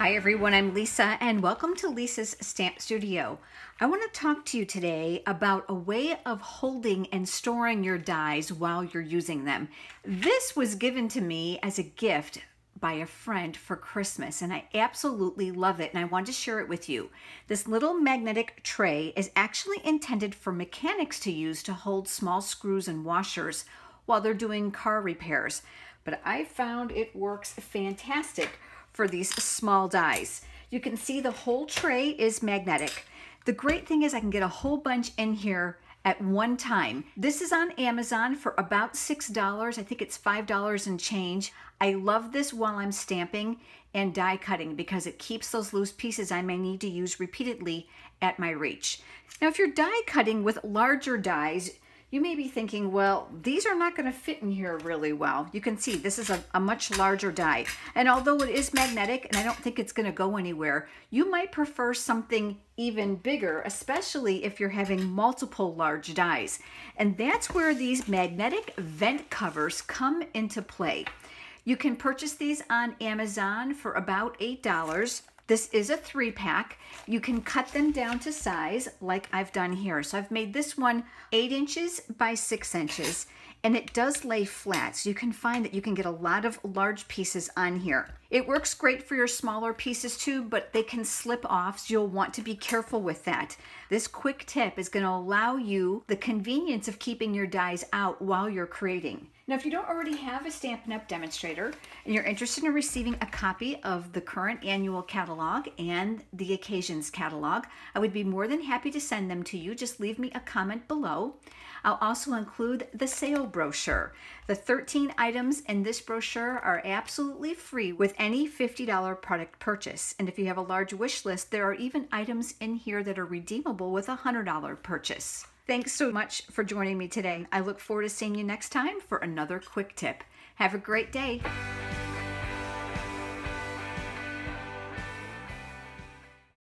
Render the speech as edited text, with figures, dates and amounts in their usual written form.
Hi everyone, I'm Lisa and welcome to Lisa's Stamp Studio. I want to talk to you today about a way of holding and storing your dies while you're using them. This was given to me as a gift by a friend for Christmas and I absolutely love it and I want to share it with you. This little magnetic tray is actually intended for mechanics to use to hold small screws and washers while they're doing car repairs, but I found it works fantastic for these small dies. You can see the whole tray is magnetic. The great thing is I can get a whole bunch in here at one time. This is on Amazon for about $6. I think it's $5 and change. I love this while I'm stamping and die cutting because it keeps those loose pieces I may need to use repeatedly at my reach. Now, if you're die cutting with larger dies, you may be thinking, well, these are not going to fit in here really well. You can see this is a much larger die. And although it is magnetic and I don't think it's going to go anywhere, you might prefer something even bigger, especially if you're having multiple large dies. And that's where these magnetic vent covers come into play. You can purchase these on Amazon for about $8. This is a 3-pack. You can cut them down to size like I've done here. So I've made this one 8 inches by 6 inches and it does lay flat. So you can find that you can get a lot of large pieces on here. It works great for your smaller pieces too, but they can slip off, so you'll want to be careful with that. This quick tip is going to allow you the convenience of keeping your dies out while you're creating. Now, if you don't already have a Stampin' Up! Demonstrator and you're interested in receiving a copy of the current annual catalog and the occasions catalog, I would be more than happy to send them to you. Just leave me a comment below. I'll also include the sale brochure. The 13 items in this brochure are absolutely free with any $50 product purchase. And if you have a large wish list, there are even items in here that are redeemable with a $100 purchase. Thanks so much for joining me today. I look forward to seeing you next time for another quick tip. Have a great day.